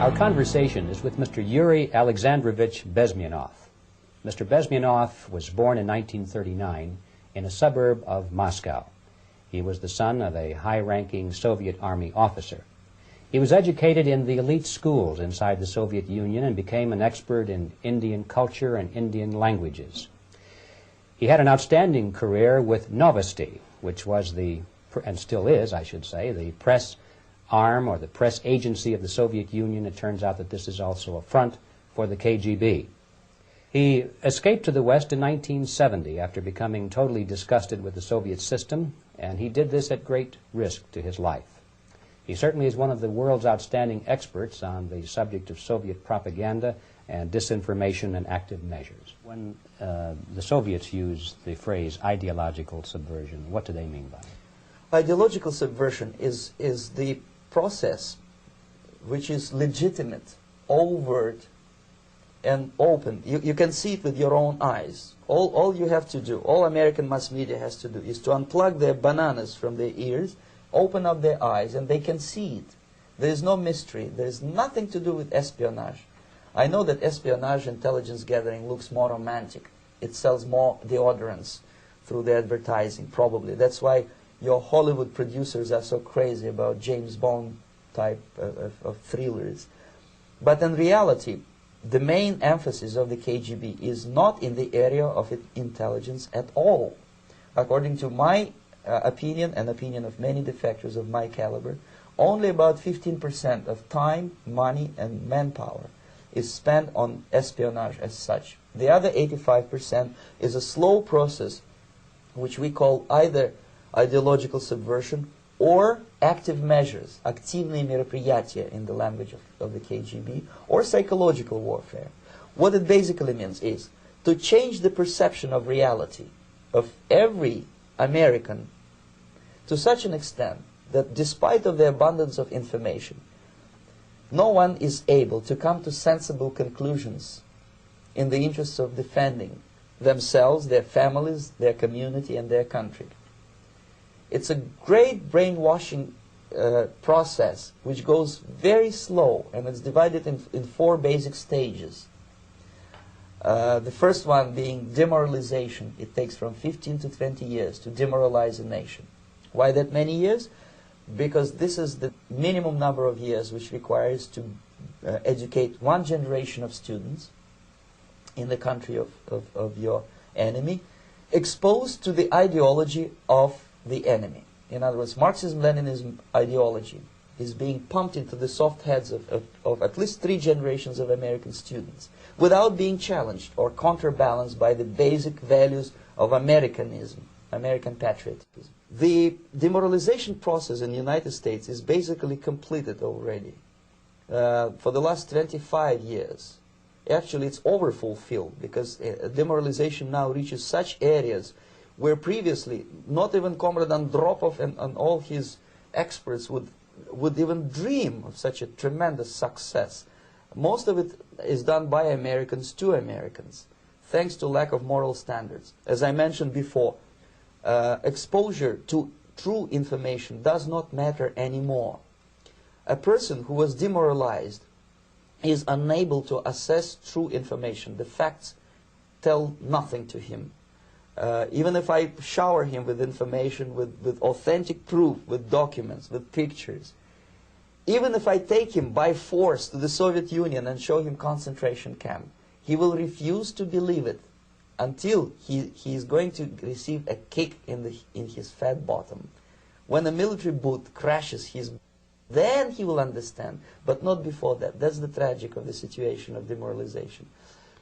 Our conversation is with Mr. Yuri Alexandrovich Bezmenov. Mr. Bezmenov was born in 1939 in a suburb of Moscow. He was the son of a high-ranking Soviet Army officer. He was educated in the elite schools inside the Soviet Union and became an expert in Indian culture and Indian languages. He had an outstanding career with Novosti, which was the, and still is, I should say, the press arm or the press agency of the Soviet Union. It turns out that this is also a front for the KGB. He escaped to the West in 1970 after becoming totally disgusted with the Soviet system, and he did this at great risk to his life. He certainly is one of the world's outstanding experts on the subject of Soviet propaganda and disinformation and active measures. When the Soviets use the phrase ideological subversion, what do they mean by it? Ideological subversion is the process which is legitimate, overt, and open. You can see it with your own eyes. All you have to do, all American mass media has to do, is to unplug their bananas from their ears, open up their eyes, and they can see it. There is no mystery. There is nothing to do with espionage. I know that espionage, intelligence gathering, looks more romantic. It sells more deodorants through the advertising, probably. That's why your Hollywood producers are so crazy about James Bond type of thrillers. But in reality, the main emphasis of the KGB is not in the area of intelligence at all. According to my opinion and opinion of many defectors of my caliber, only about 15% of time, money, and manpower is spent on espionage as such. The other 85% is a slow process which we call either ideological subversion or active measures, активные мероприятия in the language of the KGB, or psychological warfare. What it basically means is to change the perception of reality of every American to such an extent that despite of the abundance of information, no one is able to come to sensible conclusions in the interests of defending themselves, their families, their community, and their country. It's a great brainwashing process which goes very slow, and it's divided in four basic stages. The first one being demoralization. It takes from 15 to 20 years to demoralize a nation. Why that many years? Because this is the minimum number of years which requires to educate one generation of students in the country of your enemy, exposed to the ideology of the enemy. In other words, Marxism-Leninism ideology is being pumped into the soft heads of at least 3 generations of American students without being challenged or counterbalanced by the basic values of Americanism, American patriotism. The demoralization process in the United States is basically completed already. For the last 25 years, actually it's overfulfilled, because demoralization now reaches such areas where previously not even Comrade Andropov and all his experts would even dream of such a tremendous success. Most of it is done by Americans to Americans, thanks to lack of moral standards. As I mentioned before, exposure to true information does not matter anymore. A person who was demoralized is unable to assess true information. The facts tell nothing to him. Even if I shower him with information, with authentic proof, with documents, with pictures, even if I take him by force to the Soviet Union and show him concentration camp, he will refuse to believe it until he is going to receive a kick in his fat bottom. When a military boot crashes then he will understand, but not before that. That's the tragic of the situation of demoralization.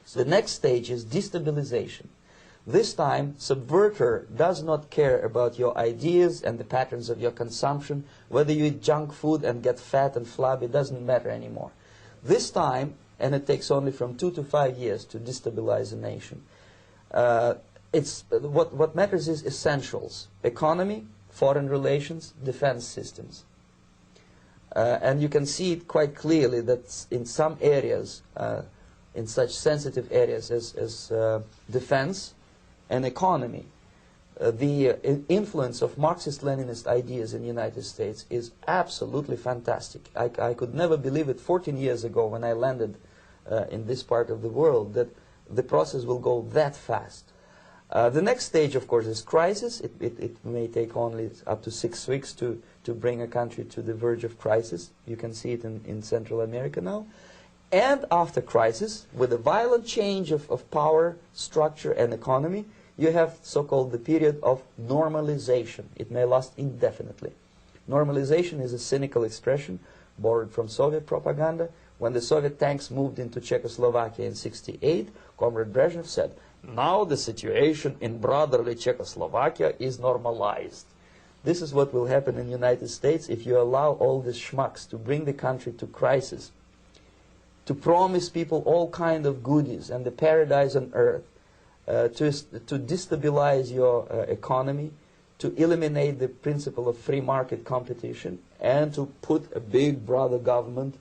So the next stage is destabilization. This time, subverter does not care about your ideas and the patterns of your consumption. Whether you eat junk food and get fat and flabby, it doesn't matter anymore. This time, and it takes only from 2 to 5 years to destabilize a nation, what matters is essentials: economy, foreign relations, defense systems. And you can see it quite clearly that in some areas, in such sensitive areas as defense and economy, the influence of Marxist-Leninist ideas in the United States is absolutely fantastic. I could never believe it 14 years ago when I landed in this part of the world that the process will go that fast. The next stage, of course, is crisis. It may take only up to 6 weeks to bring a country to the verge of crisis. You can see it in Central America now. And after crisis, with a violent change of power, structure, and economy, you have so-called the period of normalization. It may last indefinitely. Normalization is a cynical expression borrowed from Soviet propaganda. When the Soviet tanks moved into Czechoslovakia in '68, Comrade Brezhnev said, "Now the situation in brotherly Czechoslovakia is normalized." This is what will happen in the United States if you allow all these schmucks to bring the country to crisis, to promise people all kind of goodies and the paradise on earth, to destabilize your economy, to eliminate the principle of free market competition, and to put a big brother government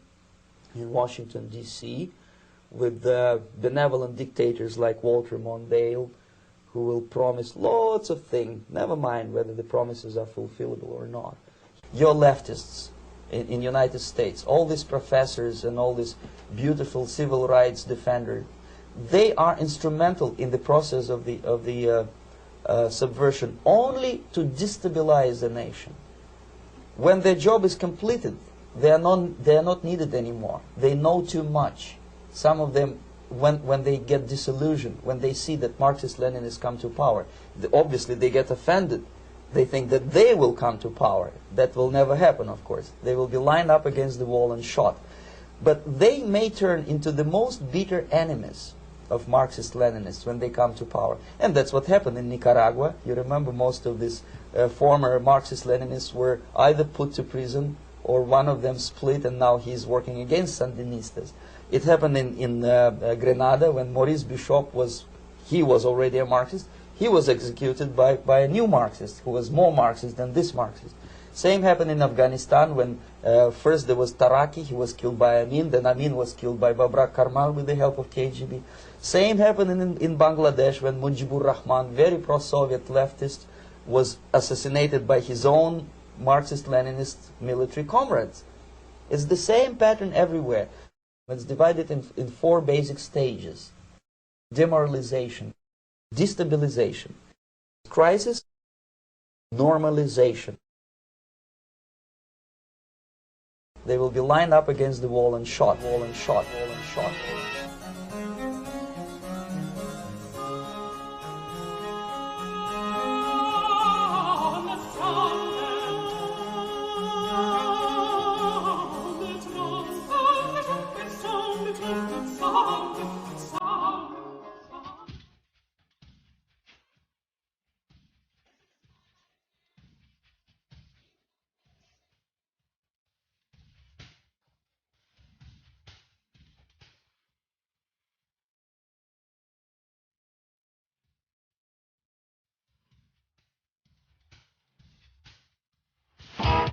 in Washington, D.C., with benevolent dictators like Walter Mondale, who will promise lots of things, never mind whether the promises are fulfillable or not. Your leftists in the United States, all these professors and all these beautiful civil rights defenders, they are instrumental in the process of the subversion only to destabilize the nation. When their job is completed, they are not needed anymore. They know too much. Some of them, when they get disillusioned, when they see that Marxist-Leninists come to power, obviously they get offended. They think that they will come to power. That will never happen, of course. They will be lined up against the wall and shot. But they may turn into the most bitter enemies of Marxist-Leninists when they come to power. And that's what happened in Nicaragua. You remember most of these former Marxist-Leninists were either put to prison or one of them split, and now he's working against Sandinistas. It happened in Grenada when Maurice Bishop was already a Marxist. He was executed by a new Marxist who was more Marxist than this Marxist. Same happened in Afghanistan when first there was Taraki, he was killed by Amin, then Amin was killed by Babrak Karmal with the help of KGB. Same happened in Bangladesh when Mujibur Rahman, very pro-Soviet leftist, was assassinated by his own Marxist-Leninist military comrades. It's the same pattern everywhere. It's divided in 4 basic stages: demoralization, destabilization, crisis, normalization. They will be lined up against the wall and shot, wall and shot, wall and shot.